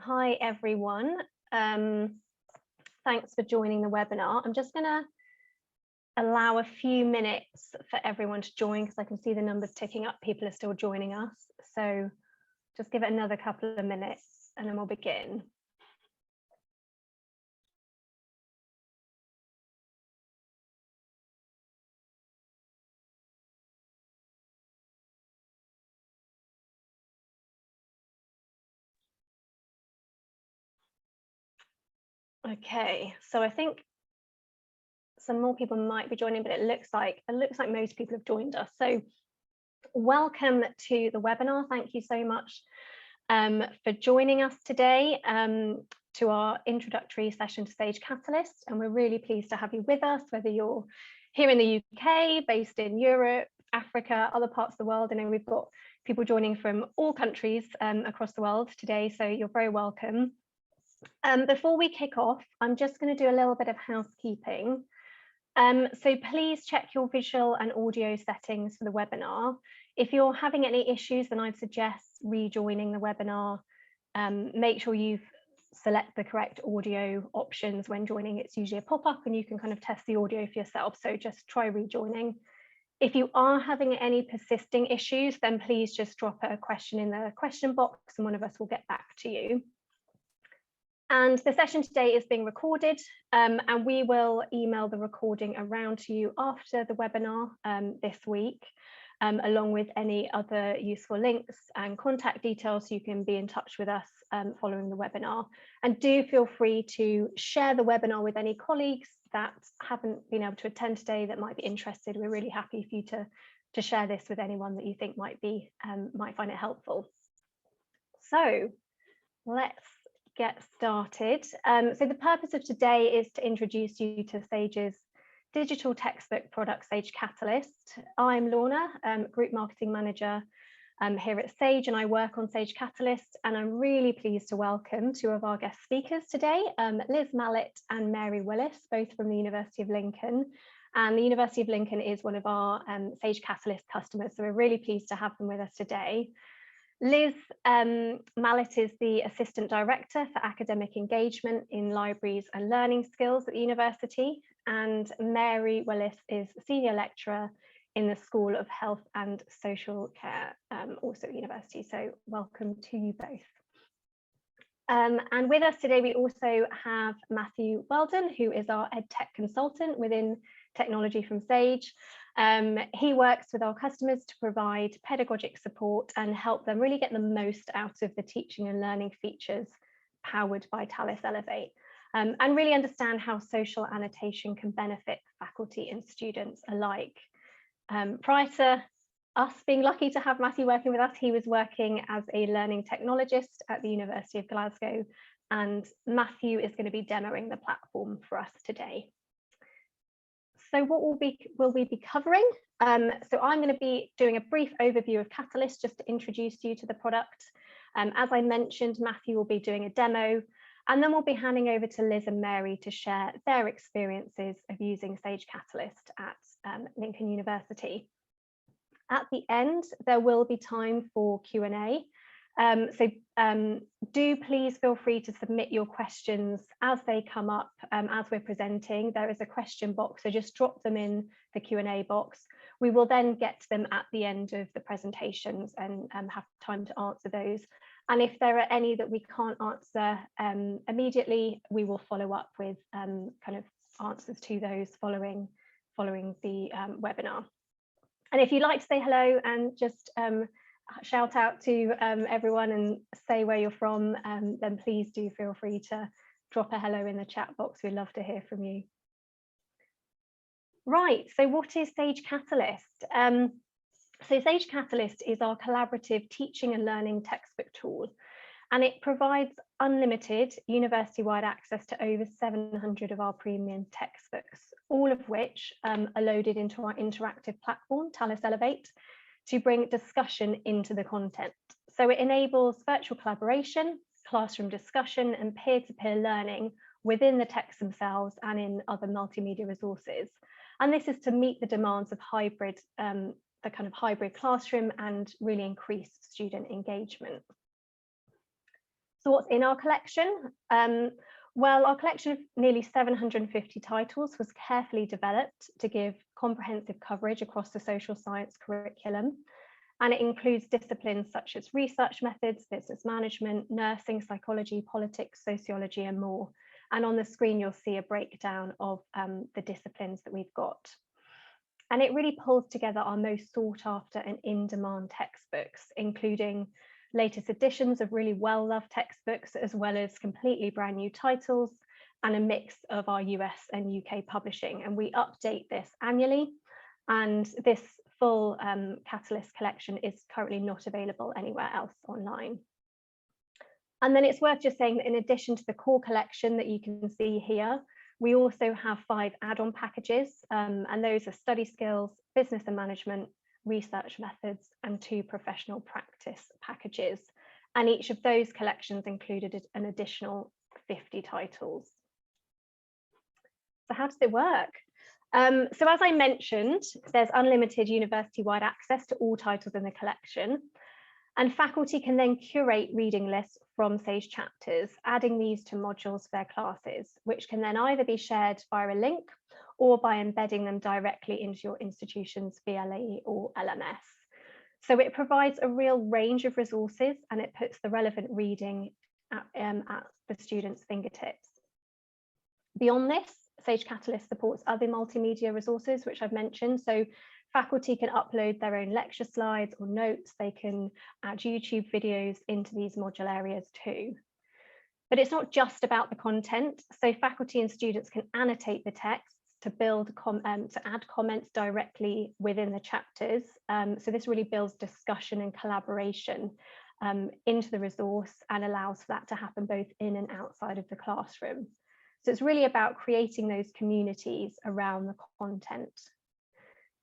Hi everyone. Thanks for joining the webinar. I'm just going to allow a few minutes for everyone to join because I can see the numbers ticking up. People are still joining us. So just give it another couple of minutes and then we'll begin. Okay, so I think some more people might be joining, but it looks like most people have joined us. So welcome to the webinar. Thank you so much for joining us today to our introductory session to Sage Catalyst. And we're really pleased to have you with us, whether you're here in the UK, based in Europe, Africa, other parts of the world. I know we've got people joining from all countries across the world today, so you're very welcome. Before we kick off, I'm just going to do a little bit of housekeeping. So please check your visual and audio settings for the webinar. If you're having any issues, then I'd suggest rejoining the webinar. Make sure you've select the correct audio options when joining. It's usually a pop-up and you can kind of test the audio for yourself. So just try rejoining. If you are having any persisting issues, then please just drop a question in the question box and one of us will get back to you. And the session today is being recorded and we will email the recording around to you after the webinar this week, along with any other useful links and contact details so you can be in touch with us following the webinar. And do feel free to share the webinar with any colleagues that haven't been able to attend today that might be interested. We're really happy for you to share this with anyone that you think might find it helpful. So let's get started. So the purpose of today is to introduce you to Sage's digital textbook product, Sage Catalyst. I'm Lorna, Group Marketing Manager here at Sage, and I work on Sage Catalyst, and I'm really pleased to welcome two of our guest speakers today, Liz Mallett and Mary Willis, both from the University of Lincoln. And the University of Lincoln is one of our Sage Catalyst customers, so we're really pleased to have them with us today. Liz Mallett is the Assistant Director for Academic Engagement in Libraries and Learning Skills at the University, and Mary Willis is Senior Lecturer in the School of Health and Social Care, also at the University. So welcome to you both. And with us today, we also have Matthew Weldon, who is our EdTech consultant within technology from Sage. He works with our customers to provide pedagogic support and help them really get the most out of the teaching and learning features powered by Talis Elevate, and really understand how social annotation can benefit faculty and students alike. Prior to us being lucky to have Matthew working with us, he was working as a learning technologist at the University of Glasgow, and Matthew is going to be demoing the platform for us today. So what will we be covering? So I'm going to be doing a brief overview of Catalyst just to introduce you to the product. As I mentioned, Matthew will be doing a demo, and then we'll be handing over to Liz and Mary to share their experiences of using Sage Catalyst at Lincoln University. At the end, there will be time for Q&A. Do please feel free to submit your questions as they come up as we're presenting. There is a question box, so just drop them in the Q&A box. We will then get to them at the end of the presentations and have time to answer those. And if there are any that we can't answer immediately, we will follow up with kind of answers to those following the webinar. And if you'd like to say hello and just shout out to everyone and say where you're from, then please do feel free to drop a hello in the chat box. We'd love to hear from you. Right, so what is Sage Catalyst? So Sage Catalyst is our collaborative teaching and learning textbook tool, and it provides unlimited university-wide access to over 700 of our premium textbooks, all of which are loaded into our interactive platform, Talis Elevate, to bring discussion into the content. So it enables virtual collaboration, classroom discussion, and peer-to-peer learning within the texts themselves and in other multimedia resources. And this is to meet the demands of hybrid, the kind of hybrid classroom and really increase student engagement. So what's in our collection? Well, our collection of nearly 750 titles was carefully developed to give comprehensive coverage across the social science curriculum. And it includes disciplines such as research methods, business management, nursing, psychology, politics, sociology, and more. And on the screen, you'll see a breakdown of the disciplines that we've got. And it really pulls together our most sought after and in-demand textbooks, including latest editions of really well-loved textbooks, as well as completely brand new titles and a mix of our US and UK publishing. And we update this annually. And this full Catalyst collection is currently not available anywhere else online. And then it's worth just saying that in addition to the core collection that you can see here, we also have 5 add-on packages, and those are study skills, business and management, research methods, and 2 professional practice packages. And each of those collections included an additional 50 titles. So how does it work? So as I mentioned, there's unlimited university-wide access to all titles in the collection, and faculty can then curate reading lists from SAGE chapters, adding these to modules for their classes, which can then either be shared via a link or by embedding them directly into your institution's VLE or LMS. So it provides a real range of resources, and it puts the relevant reading at the students' fingertips. Beyond this, SAGE Catalyst supports other multimedia resources, which I've mentioned. So faculty can upload their own lecture slides or notes. They can add YouTube videos into these module areas too. But it's not just about the content. So faculty and students can annotate the texts to add comments directly within the chapters. So this really builds discussion and collaboration into the resource and allows for that to happen both in and outside of the classroom. So it's really about creating those communities around the content.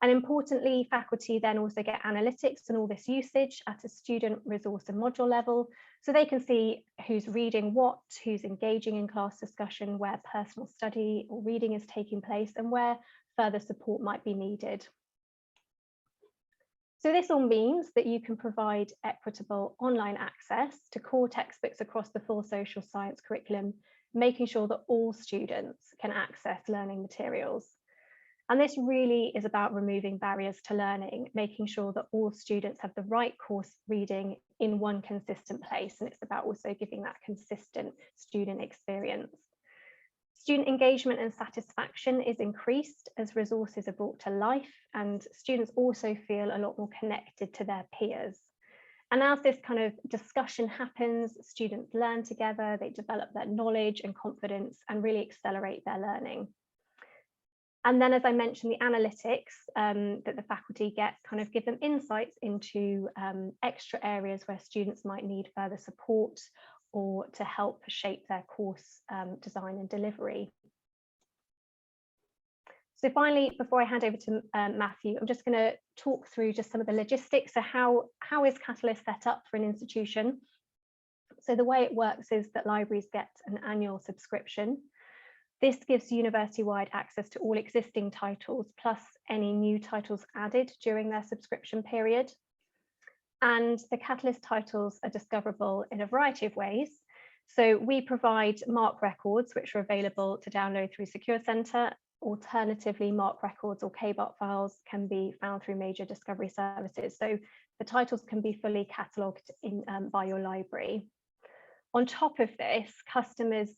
And importantly, faculty then also get analytics and all this usage at a student resource and module level, so they can see who's reading what, who's engaging in class discussion, where personal study or reading is taking place, and where further support might be needed. So this all means that you can provide equitable online access to core textbooks across the full social science curriculum, making sure that all students can access learning materials. And this really is about removing barriers to learning, making sure that all students have the right course reading in one consistent place. And it's about also giving that consistent student experience. Student engagement and satisfaction is increased as resources are brought to life, and students also feel a lot more connected to their peers. And as this kind of discussion happens, students learn together, they develop their knowledge and confidence and really accelerate their learning. And then, as I mentioned, the analytics that the faculty get kind of give them insights into extra areas where students might need further support or to help shape their course design and delivery. So finally, before I hand over to Matthew, I'm just going to talk through just some of the logistics. So how is Catalyst set up for an institution? So the way it works is that libraries get an annual subscription. This gives university-wide access to all existing titles, plus any new titles added during their subscription period. And the Catalyst titles are discoverable in a variety of ways. So we provide MARC records, which are available to download through Secure Centre. Alternatively, MARC records or KBART files can be found through major discovery services. So the titles can be fully catalogued by your library. On top of this, customers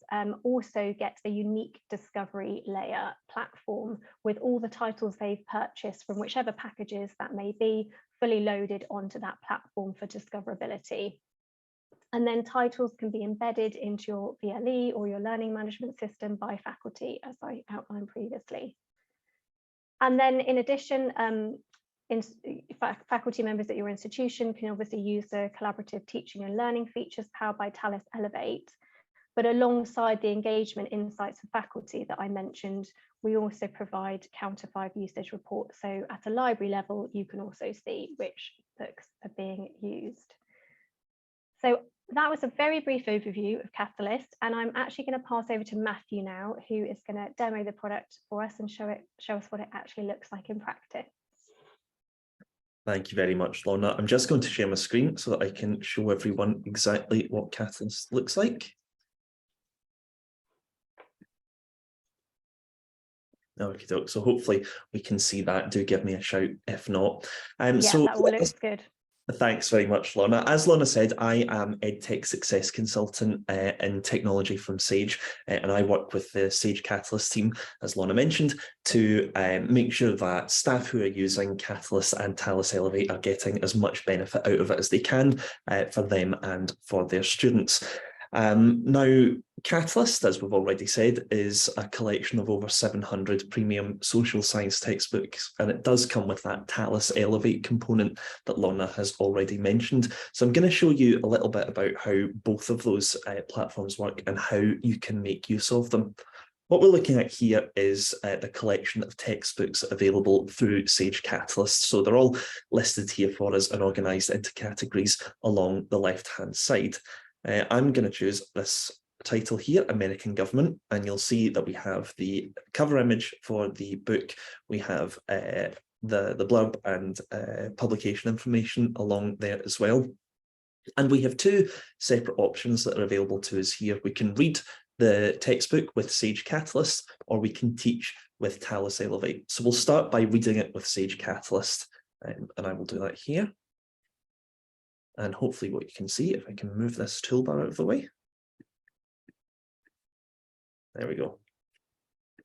also get a unique discovery layer platform with all the titles they've purchased from whichever packages that may be fully loaded onto that platform for discoverability. And then titles can be embedded into your VLE or your learning management system by faculty, as I outlined previously. And then in addition, faculty members at your institution can obviously use the collaborative teaching and learning features powered by Talis Elevate. But alongside the engagement insights for faculty that I mentioned, we also provide Counter 5 usage reports. So at a library level, you can also see which books are being used. So that was a very brief overview of Catalyst, and I'm actually going to pass over to Matthew now, who is going to demo the product for us and show us what it actually looks like in practice. Thank you very much, Lorna. I'm just going to share my screen so that I can show everyone exactly what Catalyst looks like. Okay, so hopefully we can see that. Do give me a shout if not. Yeah, so that all looks good. Thanks very much, Lorna. As Lorna said, I am EdTech Success Consultant in Technology from Sage, and I work with the Sage Catalyst team, as Lorna mentioned, to make sure that staff who are using Catalyst and Talis Elevate are getting as much benefit out of it as they can for them and for their students. Now, Catalyst, as we've already said, is a collection of over 700 premium social science textbooks, and it does come with that Talis Elevate component that Lorna has already mentioned. So I'm going to show you a little bit about how both of those platforms work and how you can make use of them. What we're looking at here is the collection of textbooks available through Sage Catalyst. So they're all listed here for us and organised into categories along the left-hand side. I'm going to choose this title here, American Government, and you'll see that we have the cover image for the book. We have the blurb and publication information along there as well. And we have two separate options that are available to us here. We can read the textbook with Sage Catalyst, or we can teach with Talis Elevate. So we'll start by reading it with Sage Catalyst, and I will do that here. And hopefully what you can see, if I can move this toolbar out of the way. There we go.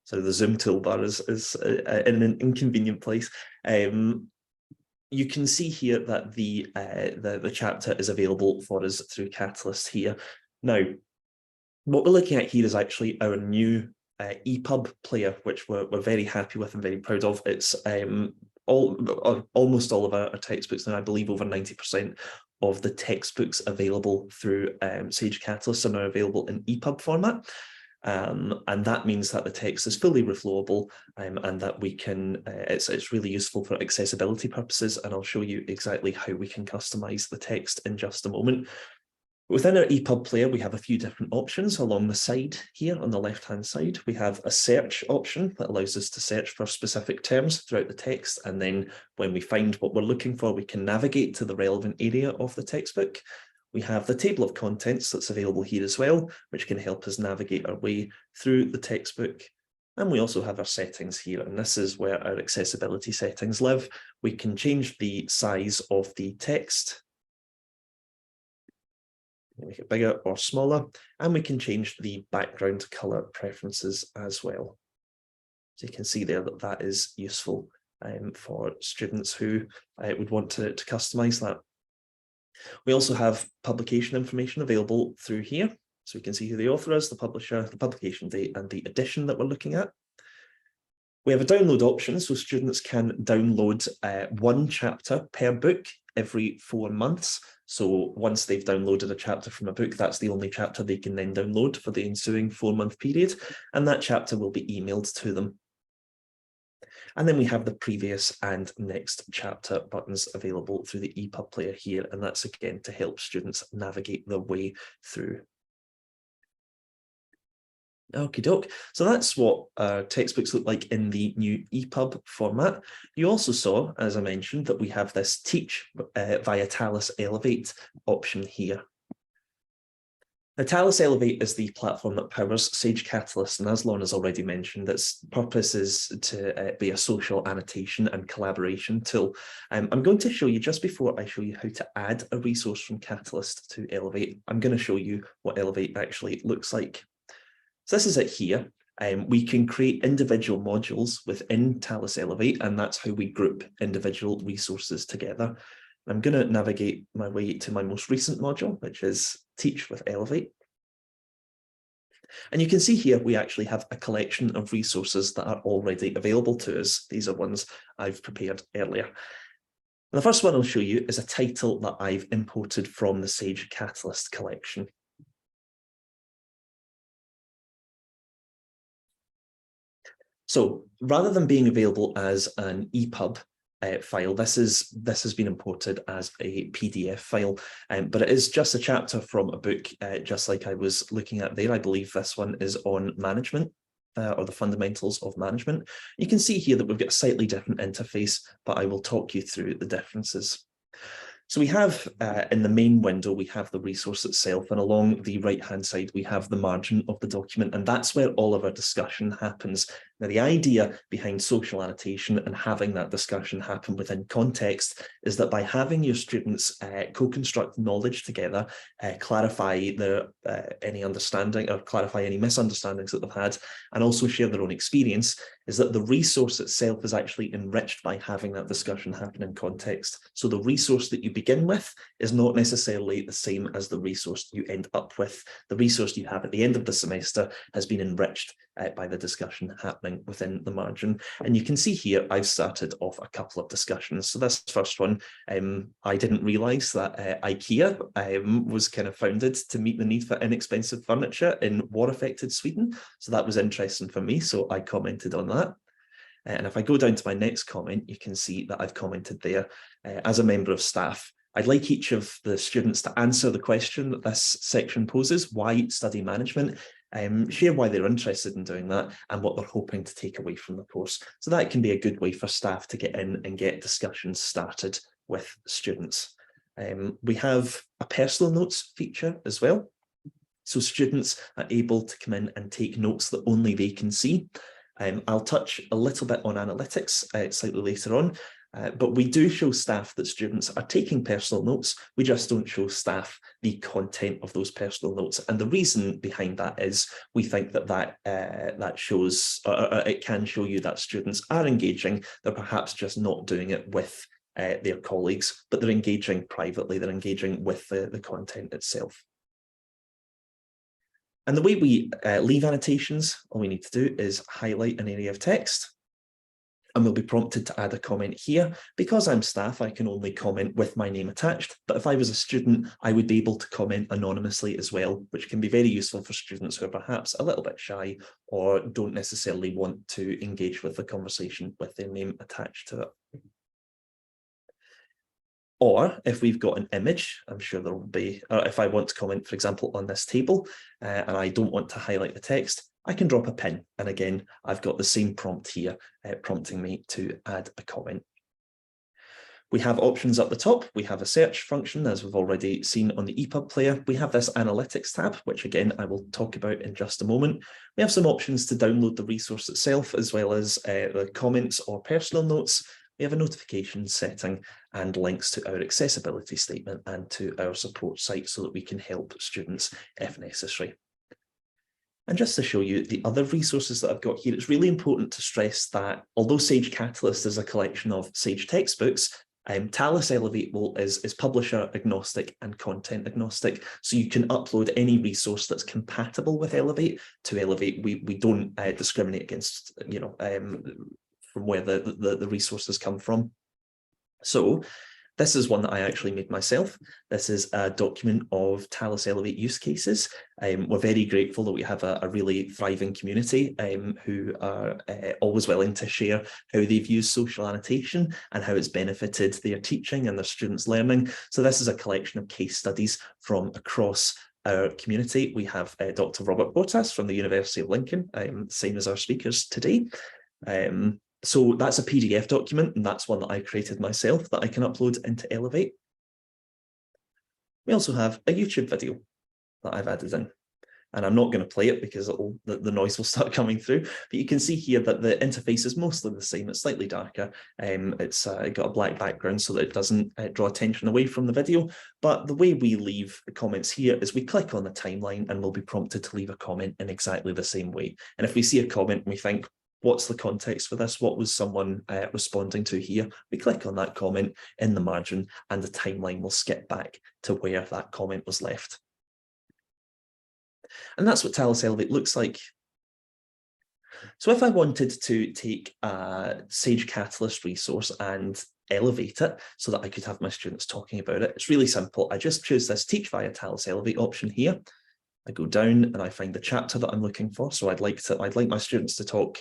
So the Zoom toolbar is in an inconvenient place. You can see here that the chapter is available for us through Catalyst here. Now, what we're looking at here is actually our new EPUB player, which we're very happy with and very proud of. It's almost all of our textbooks, and I believe over 90% of the textbooks available through Sage Catalyst are now available in EPUB format. And that means that the text is fully reflowable and that we can, it's really useful for accessibility purposes, and I'll show you exactly how we can customize the text in just a moment. Within our EPUB player, we have a few different options along the side here on the left-hand side. We have a search option that allows us to search for specific terms throughout the text. And then when we find what we're looking for, we can navigate to the relevant area of the textbook. We have the table of contents that's available here as well, which can help us navigate our way through the textbook. And we also have our settings here, and this is where our accessibility settings live. We can change the size of the text, make it bigger or smaller, and we can change the background color preferences as well. So you can see there that that is useful for students who would want to customize that. We also have publication information available through here. So we can see who the author is, the publisher, the publication date, and the edition that we're looking at. We have a download option, so students can download one chapter per book every 4 months. So once they've downloaded a chapter from a book, that's the only chapter they can then download for the ensuing 4-month period, and that chapter will be emailed to them. And then we have the previous and next chapter buttons available through the EPUB player here, and that's again to help students navigate their way through. Okie doke. So that's what textbooks look like in the new EPUB format. You also saw, as I mentioned, that we have this Teach via Talis Elevate option here. Now, Talis Elevate is the platform that powers Sage Catalyst, and as Lorna's already mentioned, its purpose is to be a social annotation and collaboration tool. I'm going to show you, just before I show you how to add a resource from Catalyst to Elevate, I'm going to show you what Elevate actually looks like. So this is it here. We can create individual modules within Talis Elevate, and that's how we group individual resources together. I'm going to navigate my way to my most recent module, which is Teach with Elevate. And you can see here, we actually have a collection of resources that are already available to us. These are ones I've prepared earlier. And the first one I'll show you is a title that I've imported from the Sage Catalyst collection. So rather than being available as an EPUB file, this has been imported as a PDF file, but it is just a chapter from a book, just like I was looking at there. I believe this one is on management. or the fundamentals of management. You can see here that we've got a slightly different interface, but I will talk you through the differences. So we have, in the main window, we have the resource itself, and along the right-hand side, we have the margin of the document, and that's where all of our discussion happens. Now, the idea behind social annotation and having that discussion happen within context is that by having your students co-construct knowledge together, clarify any understanding or clarify any misunderstandings that they've had, and also share their own experience, is that the resource itself is actually enriched by having that discussion happen in context. So the resource that you begin with is not necessarily the same as the resource you end up with. The resource you have at the end of the semester has been enriched by the discussion happening within the margin. And you can see here, I've started off a couple of discussions. So this first one, I didn't realise that IKEA was kind of founded to meet the need for inexpensive furniture in war-affected Sweden. So that was interesting for me, so I commented on that. And if I go down to my next comment, you can see that I've commented there. As a member of staff, I'd like each of the students to answer the question that this section poses: why study management? Share why they're interested in doing that and what they're hoping to take away from the course. So that can be a good way for staff to get in and get discussions started with students. We have a personal notes feature as well. So students are able to come in and take notes that only they can see. I'll touch a little bit on analytics slightly later on, but we do show staff that students are taking personal notes. We just don't show staff the content of those personal notes. And the reason behind that is we think that shows, or it can show you that students are engaging. They're perhaps just not doing it with their colleagues, but they're engaging privately. They're engaging with the content itself. And the way we leave annotations, all we need to do is highlight an area of text, and we'll be prompted to add a comment here. Because I'm staff, I can only comment with my name attached, but if I was a student, I would be able to comment anonymously as well, which can be very useful for students who are perhaps a little bit shy or don't necessarily want to engage with the conversation with their name attached to it. Or if we've got an image, I'm sure there will be, or if I want to comment, for example, on this table, and I don't want to highlight the text, I can drop a pin. And again, I've got the same prompt here, prompting me to add a comment. We have options up the top. We have a search function, as we've already seen on the EPUB player. We have this analytics tab, which again, I will talk about in just a moment. We have some options to download the resource itself, as well as the comments or personal notes. We have a notification setting and links to our accessibility statement and to our support site so that we can help students if necessary. And just to show you the other resources that I've got here, it's really important to stress that although Sage Catalyst is a collection of Sage textbooks, Talis Elevate is publisher agnostic and content agnostic. So you can upload any resource that's compatible with Elevate to Elevate. We don't discriminate against, from where the resources come from. So this is one that I actually made myself. This is a document of Talis Elevate use cases. We're very grateful that we have a really thriving community who are always willing to share how they've used social annotation and how it's benefited their teaching and their students' learning. So this is a collection of case studies from across our community. We have Dr. Robert Botas from the University of Lincoln, same as our speakers today. So that's a PDF document, and that's one that I created myself that I can upload into Elevate. We also have a YouTube video that I've added in, and I'm not going to play it because the noise will start coming through, but you can see here that the interface is mostly the same. It's slightly darker. It's got a black background so that it doesn't draw attention away from the video, but the way we leave the comments here is we click on the timeline and we'll be prompted to leave a comment in exactly the same way. And if we see a comment and we think, what's the context for this? What was someone responding to here? We click on that comment in the margin and the timeline will skip back to where that comment was left. And that's what Talis Elevate looks like. So if I wanted to take a Sage Catalyst resource and elevate it so that I could have my students talking about it, it's really simple. I just choose this Teach via Talis Elevate option here. I go down and I find the chapter that I'm looking for. So I'd like my students to talk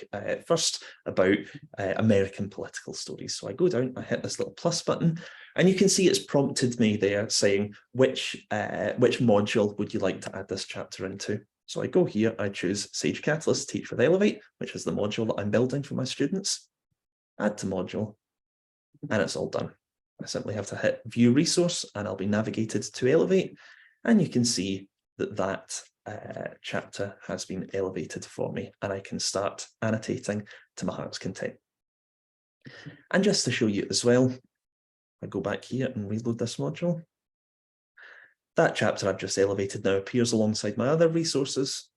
first about American political stories. So I go down, I hit this little plus button, and you can see it's prompted me there saying which module would you like to add this chapter into. So I go here, I choose Sage Catalyst Teach with Elevate, which is the module that I'm building for my students. Add to module, and it's all done. I simply have to hit View Resource, and I'll be navigated to Elevate, and you can see that that chapter has been elevated for me, and I can start annotating to my heart's content. And just to show you as well, I go back here and reload this module. That chapter I've just elevated now appears alongside my other resources.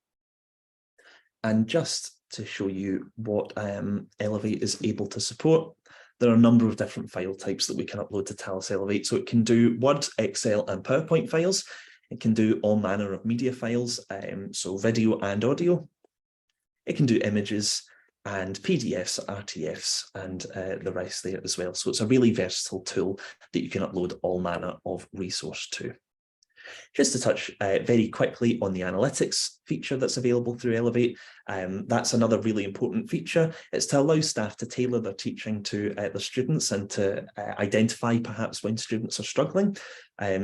And just to show you what Elevate is able to support, there are a number of different file types that we can upload to Talis Elevate. So it can do Word, Excel, and PowerPoint files. It can do all manner of media files, so video and audio. It can do images and PDFs, RTFs, and the rest there as well. So it's a really versatile tool that you can upload all manner of resource to. Just to touch very quickly on the analytics feature that's available through Elevate, that's another really important feature. It's to allow staff to tailor their teaching to their students and to identify perhaps when students are struggling.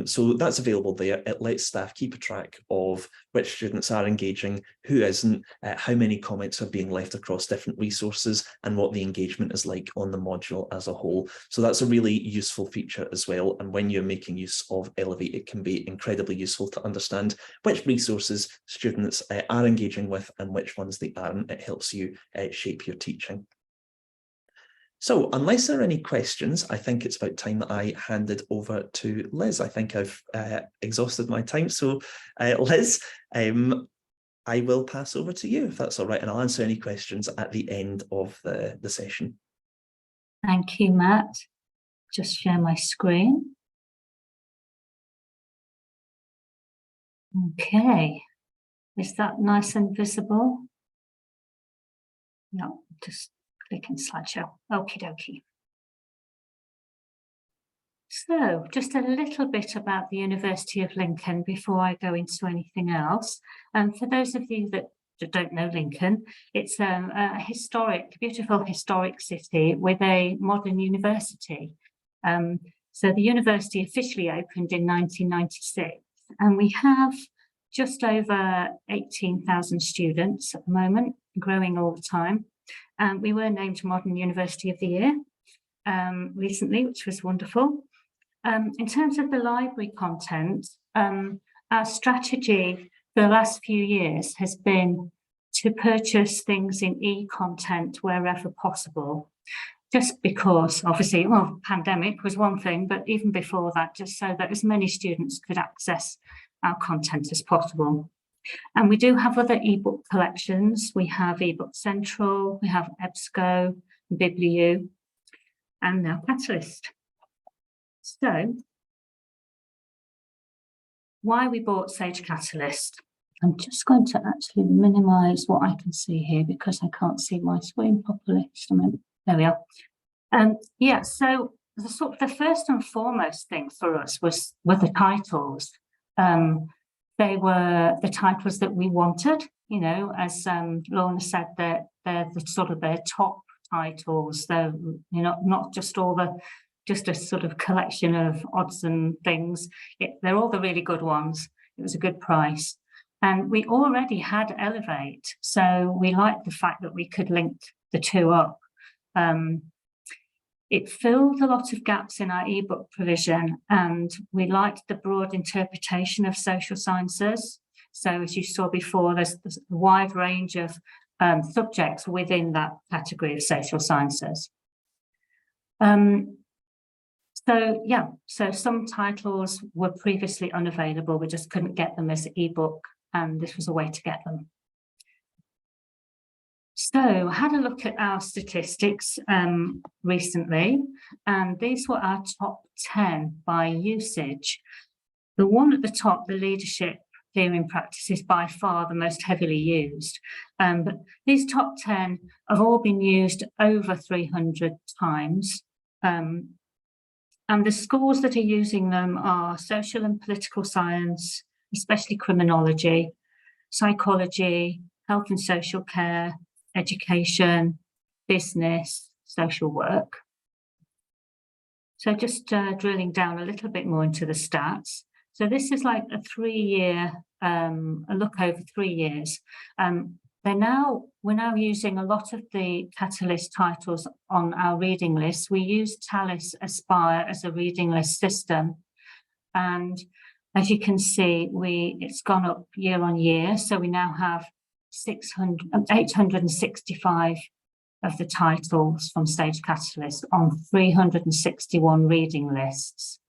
So that's available there. It lets staff keep a track of which students are engaging, who isn't, how many comments are being left across different resources, and what the engagement is like on the module as a whole. So that's a really useful feature as well. And when you're making use of Elevate, it can be incredibly useful to understand which resources students are engaging with and which ones they aren't. It helps you shape your teaching. So unless there are any questions, I think it's about time that I handed over to Liz. I think I've exhausted my time. So Liz, I will pass over to you if that's all right, and I'll answer any questions at the end of the session. Thank you, Matt. Just share my screen. Okay, is that nice and visible? No, just click in slideshow. Okie dokie. So just a little bit about the University of Lincoln before I go into anything else. For those of you that don't know Lincoln, it's a historic, beautiful historic city with a modern university. So the university officially opened in 1996, and we have just over 18,000 students at the moment, growing all the time. We were named Modern University of the Year recently, which was wonderful. In terms of the library content, our strategy for the last few years has been to purchase things in e-content wherever possible, just because obviously, well, pandemic was one thing, but even before that, just so that as many students could access our content as possible. And we do have other ebook collections. We have eBook Central, we have EBSCO, Bibliu, and now Catalyst. So, why we bought Sage Catalyst? I'm just going to actually minimize what I can see here because I can't see my screen properly. Just a minute. There we are. Yeah, so the first and foremost thing for us were the titles. They were the titles that we wanted, you know, as Lorna said, they're the sort of their top titles. They're, you know, not just just a sort of collection of odds and things. They're all the really good ones. It was a good price. And we already had Elevate, so we liked the fact that we could link the two up. It filled a lot of gaps in our ebook provision, and we liked the broad interpretation of social sciences. So as you saw before, there's a wide range of subjects within that category of social sciences. So yeah, so some titles were previously unavailable. We just couldn't get them as ebook, and this was a way to get them. So I had a look at our statistics recently, and these were our top 10 by usage. The one at the top, the leadership theory and practice, is by far the most heavily used. But these top 10 have all been used over 300 times. And the schools that are using them are social and political science, especially criminology, psychology, health and social care, education, business, social work. So just drilling down a little bit more into the stats. So this is like a 3-year, a look over 3 years. We're now using a lot of the Catalyst titles on our reading list. We use Talis Aspire as a reading list system. And as you can see, it's gone up year on year. So we now have 865 of the titles from Sage Catalyst on 361 reading lists.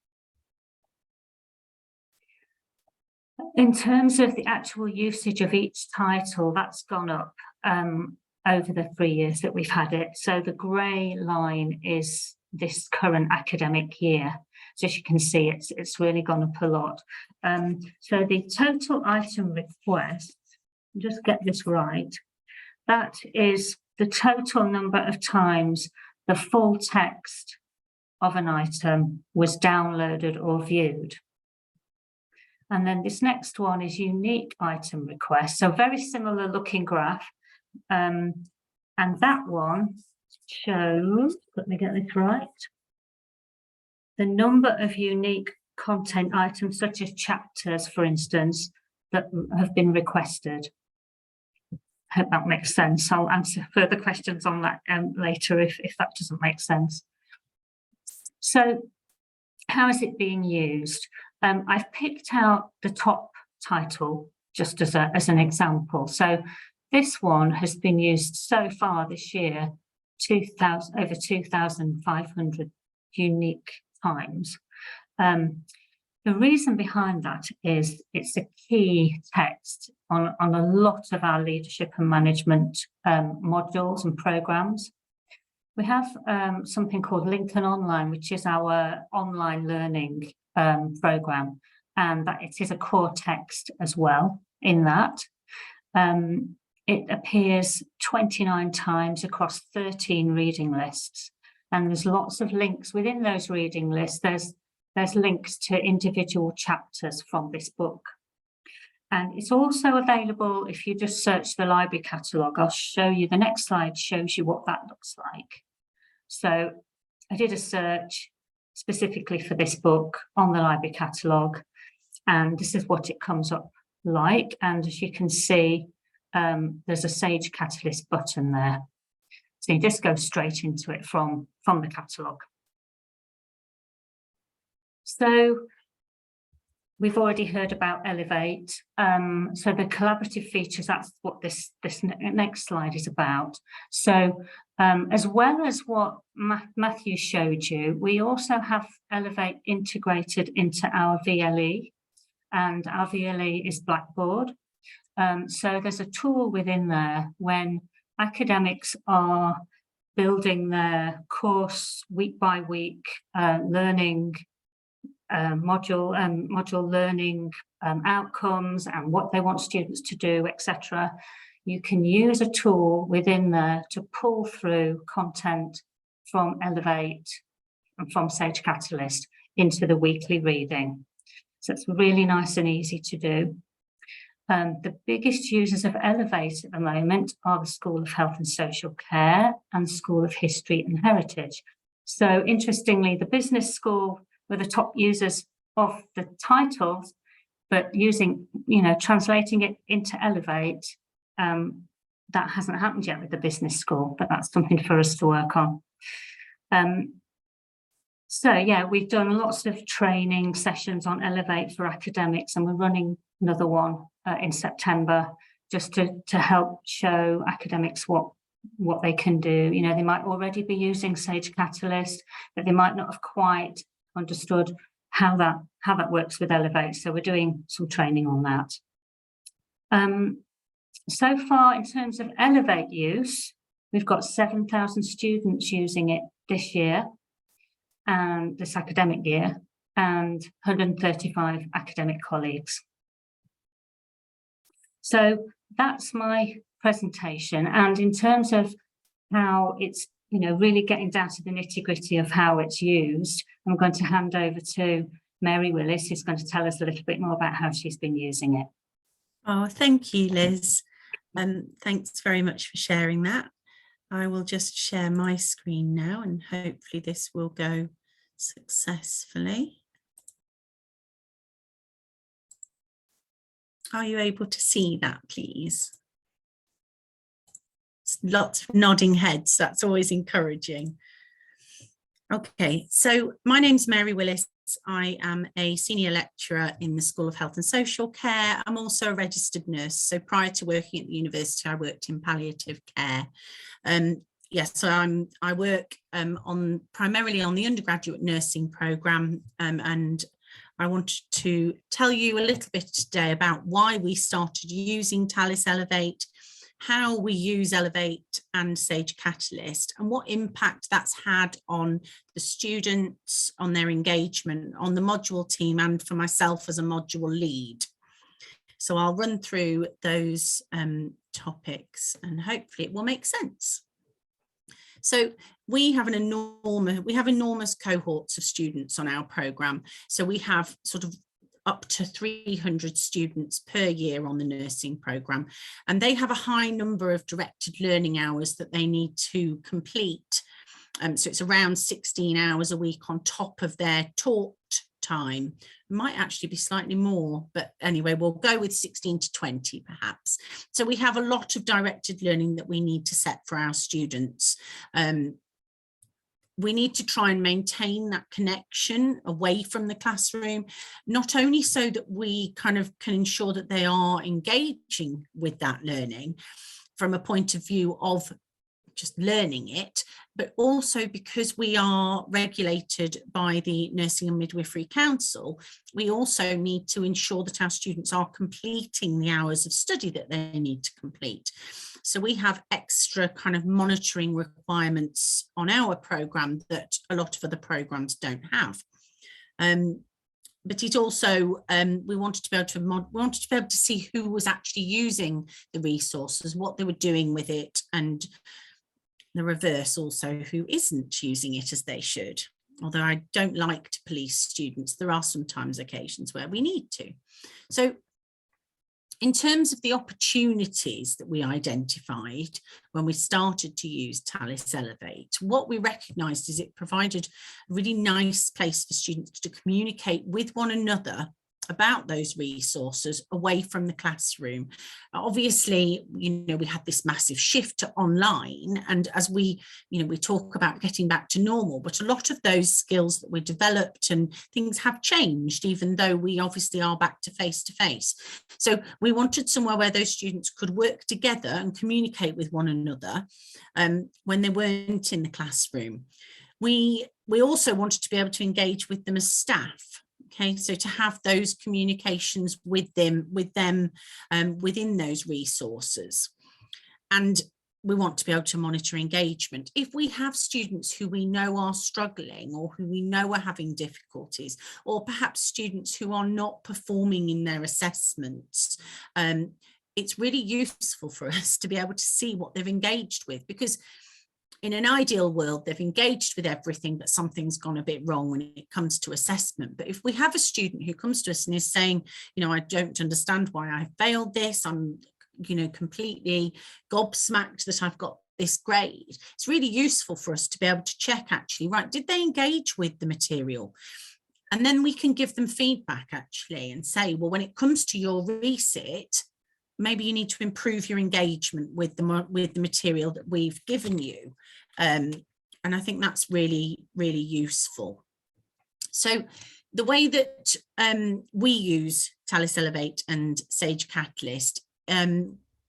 In terms of the actual usage of each title, that's gone up over the 3 years that we've had it. So the grey line is this current academic year. So as you can see, it's really gone up a lot. So the total item request, just get this right, that is the total number of times the full text of an item was downloaded or viewed. And then this next one is unique item requests. So very similar looking graph. And that one shows, let me get this right, the number of unique content items, such as chapters, for instance, that have been requested. I hope that makes sense. I'll answer further questions on that later if that doesn't make sense. So how is it being used? I've picked out the top title just as an example. So this one has been used so far this year, over 2,500 unique times. The reason behind that is it's a key text on a lot of our leadership and management modules and programs. We have something called Lincoln Online, which is our online learning program, and that it is a core text as well in that. It appears 29 times across 13 reading lists, and there's lots of links within those reading lists. There's links to individual chapters from this book. And it's also available if you just search the library catalogue. I'll show you, the next slide shows you what that looks like. So I did a search specifically for this book on the library catalogue, and this is what it comes up like. And as you can see, there's a Sage Catalyst button there. So you just go straight into it from the catalogue. So we've already heard about Elevate. So the collaborative features, that's what this next slide is about. So as well as what Matthew showed you, we also have Elevate integrated into our VLE, and our VLE is Blackboard. So there's a tool within there when academics are building their course week by week learning module learning outcomes and what they want students to do, etc. You can use a tool within there to pull through content from Elevate and from Sage Catalyst into the weekly reading. So it's really nice and easy to do. The biggest users of Elevate at the moment are the School of Health and Social Care and School of History and Heritage. So interestingly, the business school were the top users of the titles, but using, translating it into Elevate, that hasn't happened yet with the business school, but that's something for us to work on. So yeah, we've done lots of training sessions on Elevate for academics, and we're running another one in September just to help show academics what they can do. They might already be using Sage Catalyst, but they might not have quite understood how that works with Elevate. So we're doing some training on that. So far, in terms of Elevate use, we've got 7,000 students using it this year, and this academic year, and 135 academic colleagues. So that's my presentation. And in terms of how it's, really getting down to the nitty-gritty of how it's used, I'm going to hand over to Mary Willis, who's going to tell us a little bit more about how she's been using it. Oh, thank you, Liz. Thanks very much for sharing that. I will just share my screen now, and hopefully this will go successfully. Are you able to see that, please? Lots of nodding heads. That's always encouraging. Okay, so my name's Mary Willis. I am a senior lecturer in the School of Health and Social Care. I'm also a registered nurse. So prior to working at the university, I worked in palliative care. Yes, so I work primarily on the undergraduate nursing programme, and I wanted to tell you a little bit today about why we started using Talis Elevate, how we use Elevate and Sage Catalyst, and what impact that's had on the students, on their engagement, on the module team, and for myself as a module lead. So I'll run through those topics and hopefully it will make sense. So we have enormous cohorts of students on our programme. So we have sort of up to 300 students per year on the nursing programme, and they have a high number of directed learning hours that they need to complete. So it's around 16 hours a week on top of their taught time. It might actually be slightly more, but anyway, we'll go with 16 to 20 perhaps. So we have a lot of directed learning that we need to set for our students. We need to try and maintain that connection away from the classroom, not only so that we kind of can ensure that they are engaging with that learning from a point of view of just learning it, but also because we are regulated by the Nursing and Midwifery Council, we also need to ensure that our students are completing the hours of study that they need to complete. So we have extra kind of monitoring requirements on our programme that a lot of other programmes don't have. But it also, we wanted to be able to see who was actually using the resources, what they were doing with it, and the reverse also, who isn't using it as they should. Although I don't like to police students, there are sometimes occasions where we need to. So in terms of the opportunities that we identified when we started to use Talis Elevate, what we recognised is it provided a really nice place for students to communicate with one another about those resources away from the classroom. Obviously, we had this massive shift to online, and as we talk about getting back to normal, but a lot of those skills that we developed and things have changed, even though we obviously are back to face. So we wanted somewhere where those students could work together and communicate with one another when they weren't in the classroom. We also wanted to be able to engage with them as staff. Okay, so to have those communications with them within those resources. And we want to be able to monitor engagement. If we have students who we know are struggling or who we know are having difficulties, or perhaps students who are not performing in their assessments, it's really useful for us to be able to see what they've engaged with, because in an ideal world, they've engaged with everything, but something's gone a bit wrong when it comes to assessment. But if we have a student who comes to us and is saying, I don't understand why I failed this, I'm, completely gobsmacked that I've got this grade, it's really useful for us to be able to check actually, right, did they engage with the material? And then we can give them feedback actually and say, well, when it comes to your resit, maybe you need to improve your engagement with the material that we've given you. And I think that's really, really useful. So the way that we use Talis Elevate and Sage Catalyst,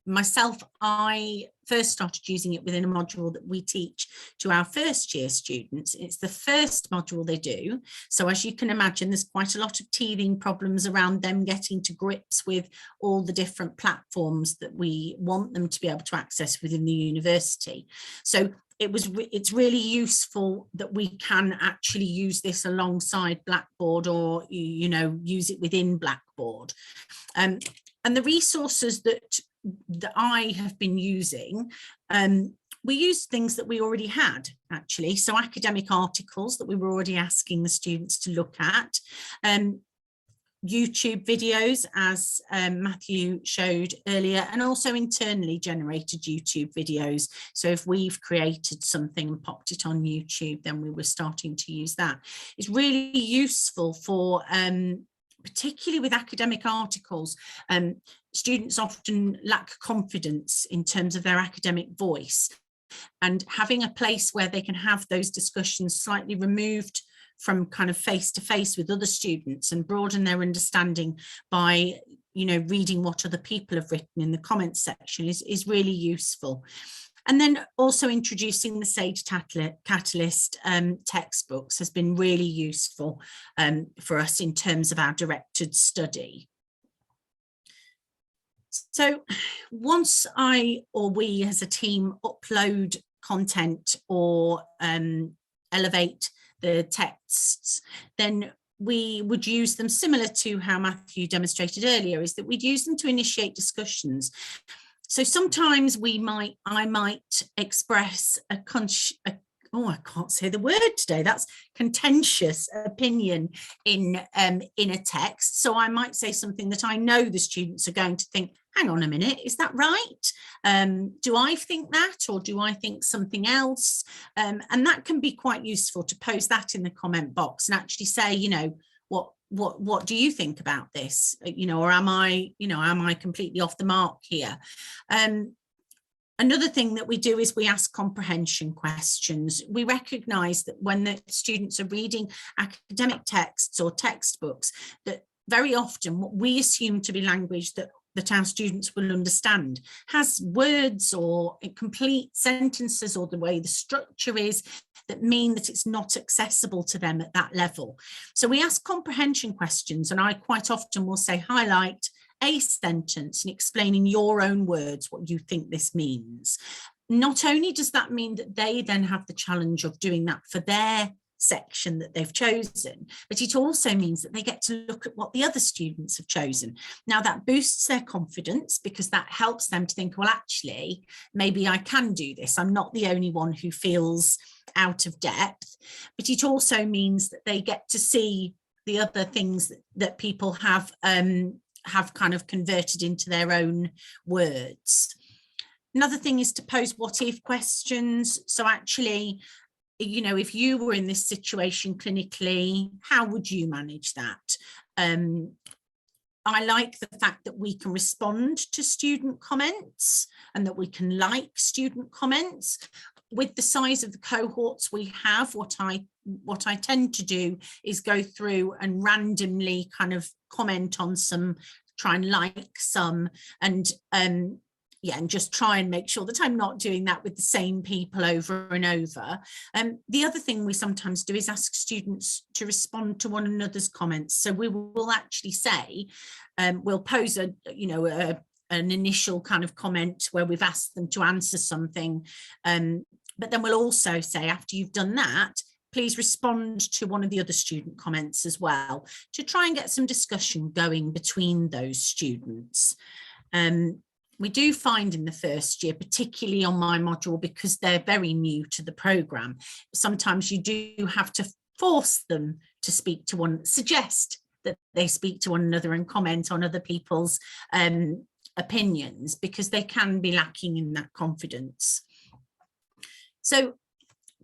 myself, I first started using it within a module that we teach to our first year students. It's the first module they do. So as you can imagine, there's quite a lot of teething problems around them getting to grips with all the different platforms that we want them to be able to access within the university. So it's really useful that we can actually use this alongside Blackboard, or use it within Blackboard. And the resources that I have been using, we used things that we already had actually. So academic articles that we were already asking the students to look at, YouTube videos, as Matthew showed earlier, and also internally generated YouTube videos. So if we've created something and popped it on YouTube, then we were starting to use that. It's really useful for particularly with academic articles, students often lack confidence in terms of their academic voice, and having a place where they can have those discussions slightly removed from kind of face to face with other students and broaden their understanding by, you know, reading what other people have written in the comments section is really useful. And then also introducing the Sage Catalyst textbooks has been really useful for us in terms of our directed study. So once I or we as a team upload content or elevate the texts, then we would use them similar to how Matthew demonstrated earlier, is that we'd use them to initiate discussions. So sometimes I might express I can't say the word today, that's contentious opinion in a text. So I might say something that I know the students are going to think, hang on a minute, is that right? Do I think that, or do I think something else? And that can be quite useful to pose that in the comment box and actually say, you know, what do you think about this? You know, or am I completely off the mark here? Another thing that we do is we ask comprehension questions. We recognise that when the students are reading academic texts or textbooks, that very often what we assume to be language that our students will understand has words or complete sentences, or the way the structure is, that mean that it's not accessible to them at that level. So we ask comprehension questions, and I quite often will say, highlight a sentence and explain in your own words what you think this means. Not only does that mean that they then have the challenge of doing that for their section that they've chosen, but it also means that they get to look at what the other students have chosen. Now that boosts their confidence, because that helps them to think, well, actually, maybe I can do this. I'm not the only one who feels out of depth. But it also means that they get to see the other things that people have kind of converted into their own words. Another thing is to pose what if questions. So actually, you know, if you were in this situation clinically, how would you manage that? I like the fact that we can respond to student comments and that we can like student comments. With the size of the cohorts we have, what I tend to do is go through and randomly kind of comment on some, try and like some, and just try and make sure that I'm not doing that with the same people over and over. The other thing we sometimes do is ask students to respond to one another's comments. So we will actually say, we'll pose an initial kind of comment where we've asked them to answer something. But then we'll also say, after you've done that, please respond to one of the other student comments as well, to try and get some discussion going between those students. We do find in the first year, particularly on my module, because they're very new to the programme, sometimes you do have to force them to speak to suggest that they speak to one another and comment on other people's opinions, because they can be lacking in that confidence. So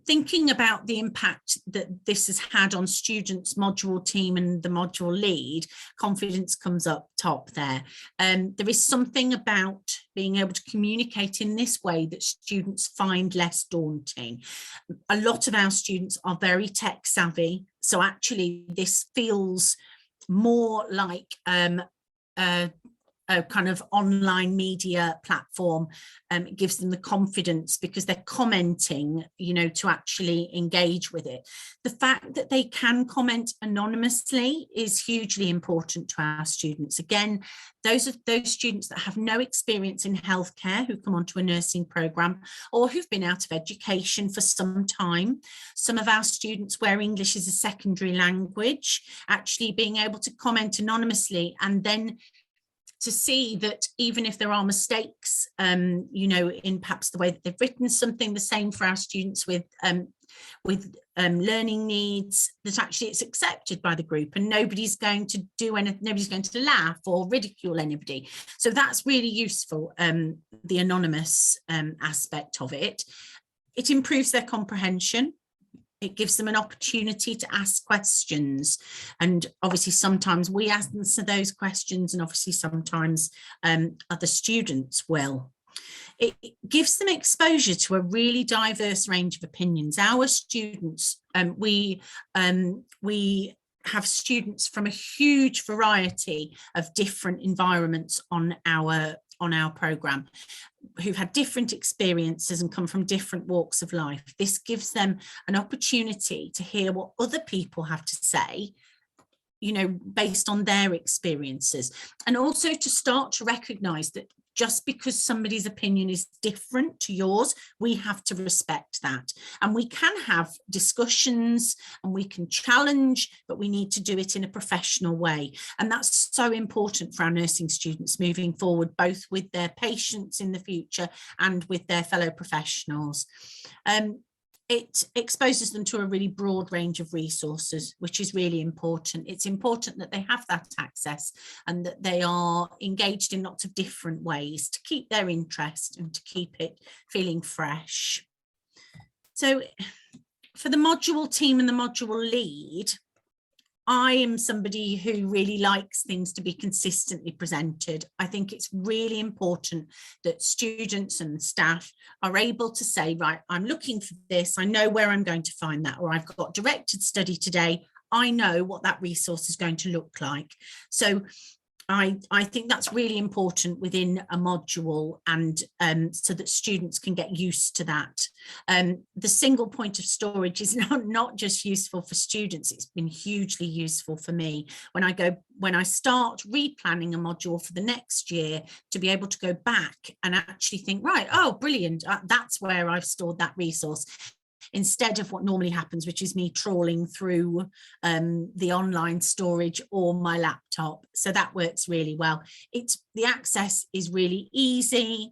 thinking about the impact that this has had on students' module team and the module lead, confidence comes up top there. There is something about being able to communicate in this way that students find less daunting. A lot of our students are very tech savvy, so actually this feels more like a kind of online media platform. It gives them the confidence because they're commenting, you know, to actually engage with it. The fact that they can comment anonymously is hugely important to our students. Again, those students that have no experience in healthcare, who come onto a nursing programme, or who've been out of education for some time. Some of our students where English is a secondary language, actually being able to comment anonymously, and then to see that even if there are mistakes, you know, in perhaps the way that they've written something, the same for our students with learning needs, that actually it's accepted by the group and nobody's going to do anything, nobody's going to laugh or ridicule anybody. So that's really useful, the anonymous aspect of it. It improves their comprehension. It gives them an opportunity to ask questions, and obviously sometimes we answer those questions, and obviously sometimes other students will. It gives them exposure to a really diverse range of opinions. Our students, we have students from a huge variety of different environments on our programme, who've had different experiences and come from different walks of life. This gives them an opportunity to hear what other people have to say, you know, based on their experiences, and also to start to recognise that just because somebody's opinion is different to yours, we have to respect that. And we can have discussions and we can challenge, but we need to do it in a professional way. And that's so important for our nursing students moving forward, both with their patients in the future and with their fellow professionals. It exposes them to a really broad range of resources, which is really important. It's important that they have that access and that they are engaged in lots of different ways to keep their interest and to keep it feeling fresh. So for the module team and the module lead, I am somebody who really likes things to be consistently presented. I think it's really important that students and staff are able to say, right, I'm looking for this, I know where I'm going to find that, or I've got directed study today, I know what that resource is going to look like. So I think that's really important within a module, and so that students can get used to that. The single point of storage is not just useful for students, it's been hugely useful for me. When I start replanning a module for the next year, to be able to go back and actually think, right, oh, brilliant, that's where I've stored that resource, instead of what normally happens, which is me trawling through the online storage or my laptop. So that works really well. The access is really easy.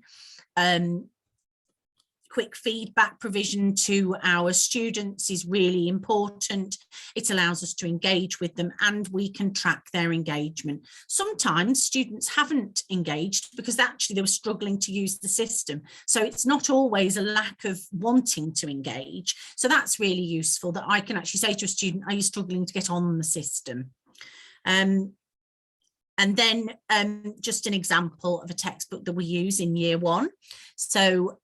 Quick feedback provision to our students is really important. It allows us to engage with them and we can track their engagement. Sometimes students haven't engaged because actually they were struggling to use the system. So it's not always a lack of wanting to engage. So that's really useful, that I can actually say to a student, are you struggling to get on the system? And then just an example of a textbook that we use in year 1. So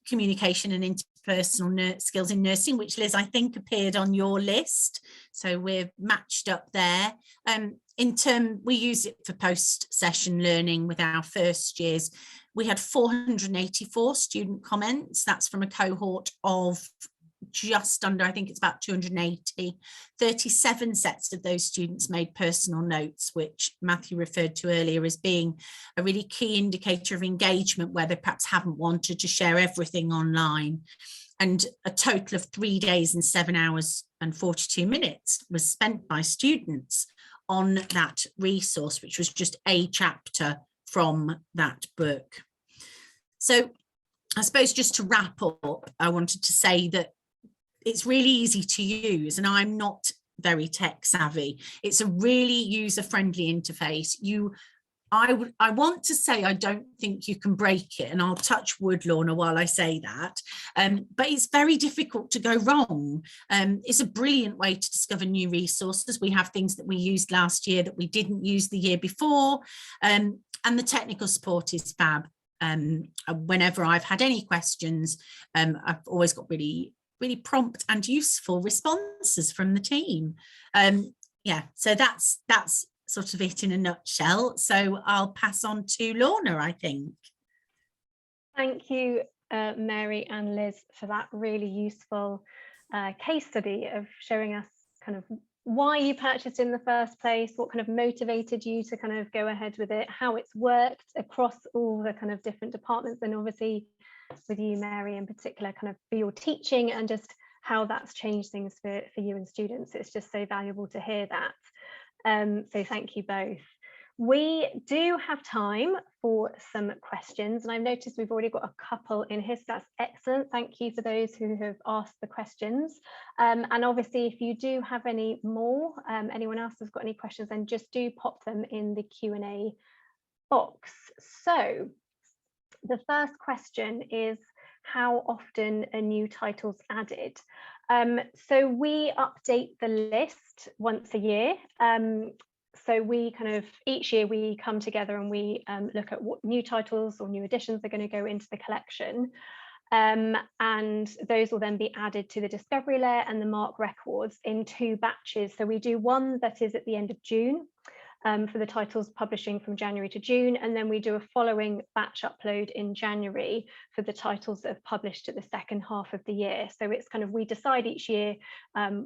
communication and interpersonal skills in nursing, which Liz, I think appeared on your list. So we're matched up there. We use it for post-session learning with our first years. We had 484 student comments. That's from a cohort of just under, I think it's about 280. 37 sets of those students made personal notes, which Matthew referred to earlier as being a really key indicator of engagement, where they perhaps haven't wanted to share everything online. And a total of 3 days and 7 hours and 42 minutes was spent by students on that resource, which was just a chapter from that book. So I suppose just to wrap up, I wanted to say that it's really easy to use, and I'm not very tech savvy. It's a really user-friendly interface. I want to say I don't think you can break it, and I'll touch wood, Lorna, while I say that, but it's very difficult to go wrong. It's a brilliant way to discover new resources. We have things that we used last year that we didn't use the year before, and the technical support is fab. Whenever I've had any questions, I've always got really prompt and useful responses from the team. Yeah, so that's sort of it in a nutshell. So I'll pass on to Lorna, I think. Thank you, Mary and Liz, for that really useful case study of showing us kind of why you purchased in the first place, what kind of motivated you to kind of go ahead with it, how it's worked across all the kind of different departments, and obviously with you, Mary, in particular, kind of for your teaching and just how that's changed things for you and students. It's just so valuable to hear that. So thank you both. We do have time for some questions, and I've noticed we've already got a couple in here, so that's excellent. Thank you for those who have asked the questions. And obviously, if you do have any more, anyone else has got any questions, then just do pop them in the Q&A box. So the first question is, how often are new titles added? So we update the list once a year. So we kind of, each year we come together and we look at what new titles or new editions are going to go into the collection. And those will then be added to the discovery layer and the MARC records in 2 batches. So we do one that is at the end of June for the titles publishing from January to June, and then we do a following batch upload in January for the titles that have published at the second half of the year. So it's kind of, we decide each year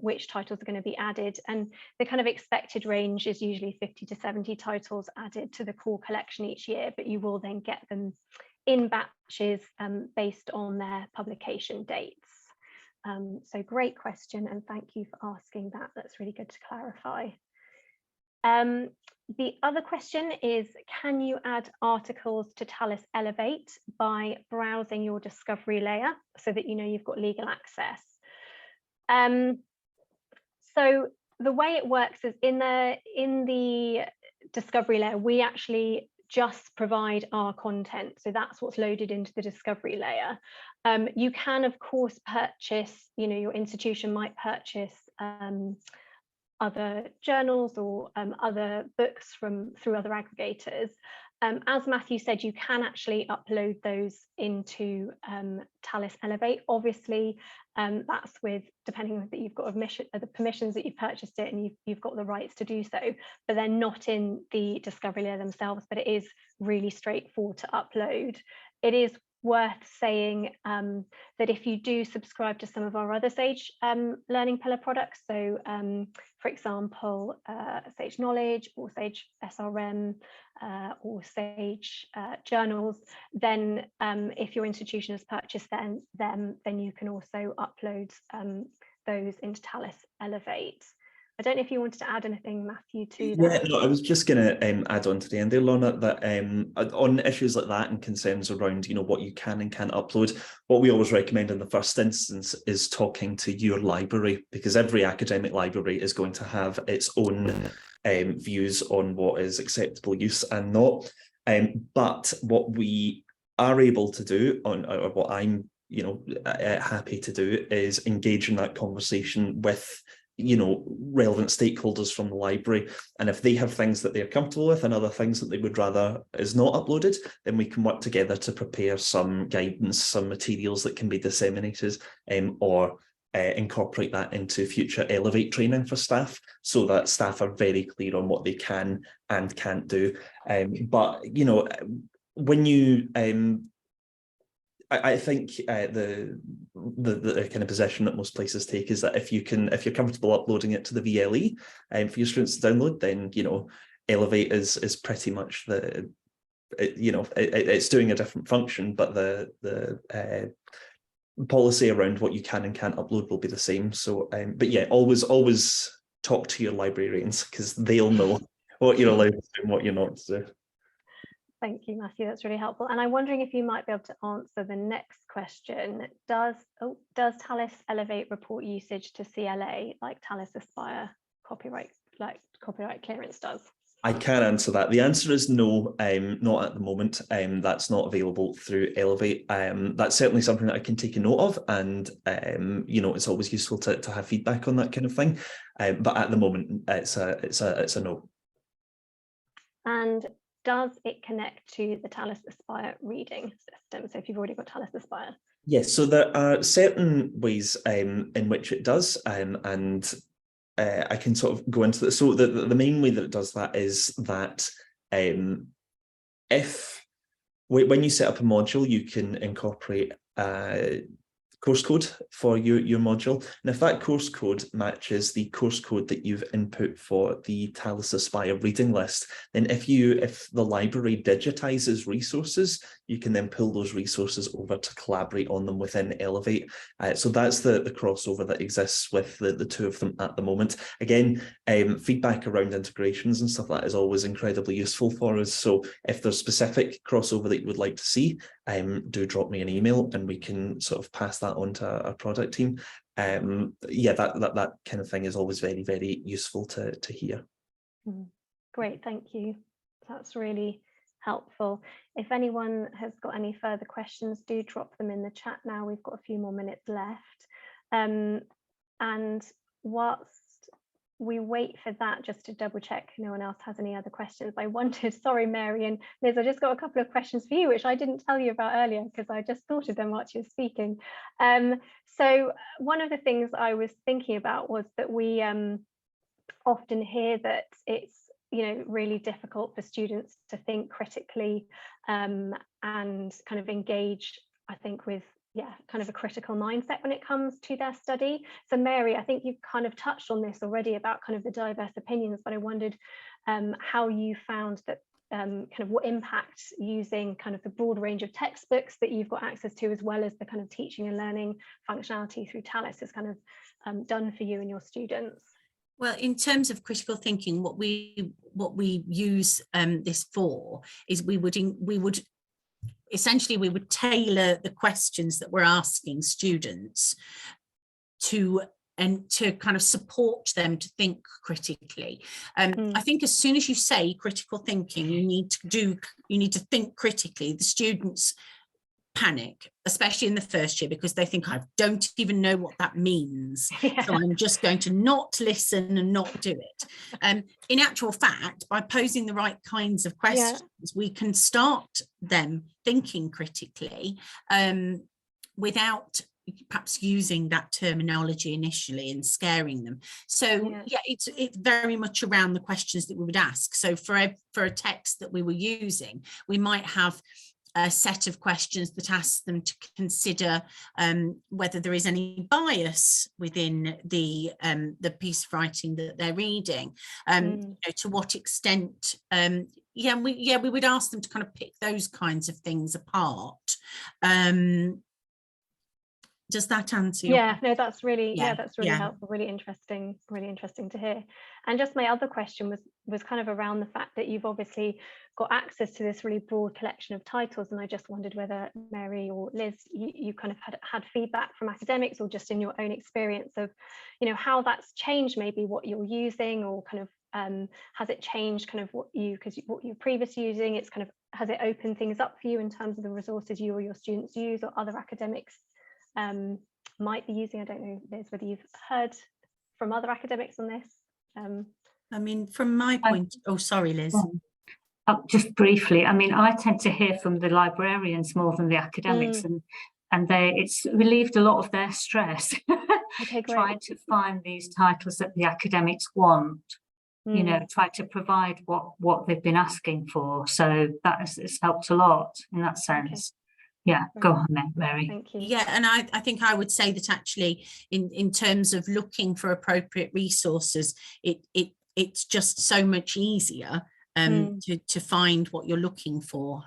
which titles are going to be added, and the kind of expected range is usually 50 to 70 titles added to the core collection each year, but you will then get them in batches based on their publication dates. So great question, and thank you for asking that. That's really good to clarify. The other question is, can you add articles to Talis Elevate by browsing your discovery layer so that you know you've got legal access? So the way it works is in the discovery layer, we actually just provide our content. So that's what's loaded into the discovery layer. You can, of course, purchase, you know, your institution might purchase other journals or other books through other aggregators. As Matthew said, you can actually upload those into Talis Elevate. Obviously, that's with, depending on that you've got the permissions that you've purchased it, and you've got the rights to do so, but they're not in the discovery layer themselves, but it is really straightforward to upload. It is worth saying that if you do subscribe to some of our other Sage Learning Pillar products, so for example, Sage Knowledge or Sage SRM or Sage Journals, then if your institution has purchased them, then you can also upload those into Talis Elevate. I don't know if you wanted to add anything, Matthew, to that. Yeah, no, I was just going to add on to the end there, Lorna, that on issues like that and concerns around, you know, what you can and can't upload, what we always recommend in the first instance is talking to your library, because every academic library is going to have its own views on what is acceptable use and not. But what we are able to do, or what I'm, you know, happy to do, is engage in that conversation with, you know, relevant stakeholders from the library, and if they have things that they're comfortable with and other things that they would rather is not uploaded, then we can work together to prepare some guidance, some materials that can be disseminated, or incorporate that into future Elevate training for staff, so that staff are very clear on what they can and can't do. But you know, when you I think the kind of position that most places take is that if you're comfortable uploading it to the VLE for your students to download, then, you know, Elevate is pretty much it's doing a different function, but the policy around what you can and can't upload will be the same. So, but yeah, always talk to your librarians, because they'll know what you're allowed to do and what you're not to do. Thank you, Matthew. That's really helpful. And I'm wondering if you might be able to answer the next question. Does Talis Elevate report usage to CLA like Talis Aspire copyright clearance does? I can answer that. The answer is no, not at the moment. That's not available through Elevate. That's certainly something that I can take a note of, and you know, it's always useful to have feedback on that kind of thing. But at the moment, it's a no. And does it connect to the Talis Aspire reading system? So if you've already got Talis Aspire. Yes, so there are certain ways in which it does, and I can sort of go into this. So the main way that it does that is that when you set up a module, you can incorporate course code for your module, and if that course code matches the course code that you've input for the Talis Aspire reading list, then if the library digitizes resources, you can then pull those resources over to collaborate on them within Elevate. So that's the crossover that exists with the two of them at the moment. Again, feedback around integrations and stuff like that is always incredibly useful for us. So if there's specific crossover that you would like to see, do drop me an email and we can sort of pass that on to our product team. Yeah, that kind of thing is always very, very useful to hear. Great, thank you. That's really helpful. If anyone has got any further questions, do drop them in the chat now. We've got a few more minutes left. And whilst we wait for that, just to double check no one else has any other questions, I wondered, sorry Mary and Liz, I just got a couple of questions for you which I didn't tell you about earlier because I just thought of them while you were speaking. So one of the things I was thinking about was that we often hear that it's really difficult for students to think critically and kind of engage, I think, with kind of a critical mindset when it comes to their study. So Mary, I think you've kind of touched on this already about kind of the diverse opinions, but I wondered how you found that kind of what impact using kind of the broad range of textbooks that you've got access to, as well as the kind of teaching and learning functionality through Talis, has kind of done for you and your students. Well, in terms of critical thinking, what we use this for is we would essentially tailor the questions that we're asking students to kind of support them to think critically. I think as soon as you say critical thinking, you need to think critically. The students panic, especially in the first year, because they think, I don't even know what that means. Yeah. So I'm just going to not listen and not do it. In actual fact, by posing the right kinds of questions, we can start them thinking critically without perhaps using that terminology initially and scaring them. So it's very much around the questions that we would ask. So for a text that we were using, we might have a set of questions that ask them to consider whether there is any bias within the piece of writing that they're reading. To what extent? We would ask them to kind of pick those kinds of things apart. Does that answer your question? No, that's really helpful, really interesting to hear. And just my other question was kind of around the fact that you've obviously got access to this really broad collection of titles, and I just wondered whether Mary or Liz, you kind of had feedback from academics, or just in your own experience of how that's changed maybe what you're using, or kind of has it changed kind of what you're previously using? It's kind of, has it opened things up for you in terms of the resources you or your students use, or other academics might be using? I don't know, Liz, whether you've heard from other academics on this. I mean, from my point, sorry, Liz. Just briefly, I mean, I tend to hear from the librarians more than the academics, and it's relieved a lot of their stress. Okay, great. Trying to find these titles that the academics want, try to provide what they've been asking for. So that has helped a lot in that sense. Okay. Yeah, go on then, Mary. Thank you. Yeah, and I think I would say that actually in terms of looking for appropriate resources, it's just so much easier to find what you're looking for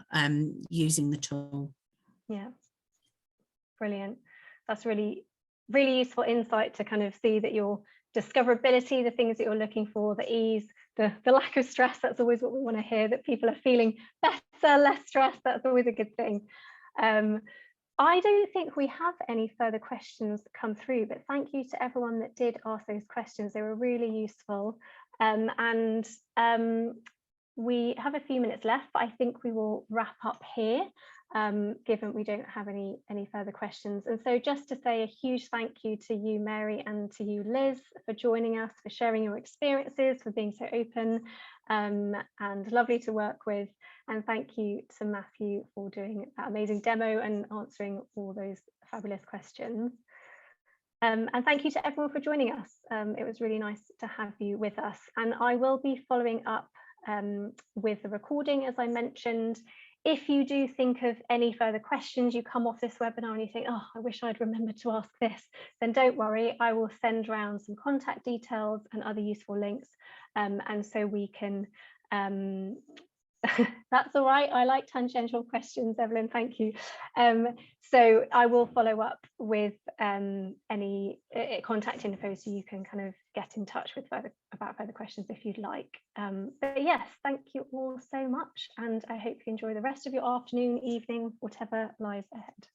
using the tool. Yeah. Brilliant. That's really, really useful insight to kind of see that your discoverability, the things that you're looking for, the ease, the lack of stress, that's always what we want to hear, that people are feeling better, less stressed. That's always a good thing. I don't think we have any further questions come through, but thank you to everyone that did ask those questions. They were really useful. And we have a few minutes left, but I think we will wrap up here, given we don't have any further questions. And so just to say a huge thank you to you, Mary, and to you, Liz, for joining us, for sharing your experiences, for being so open and lovely to work with. And thank you to Matthew for doing that amazing demo and answering all those fabulous questions. And thank you to everyone for joining us. It was really nice to have you with us. And I will be following up with the recording, as I mentioned. If you do think of any further questions, you come off this webinar and you think, oh, I wish I'd remembered to ask this, then don't worry, I will send around some contact details and other useful links. And so we can, that's all right, I like tangential questions, Evelyn, thank you. So I will follow up with any contact info, so you can kind of get in touch with about further questions if you'd like. But yes, thank you all so much, and I hope you enjoy the rest of your afternoon, evening, whatever lies ahead.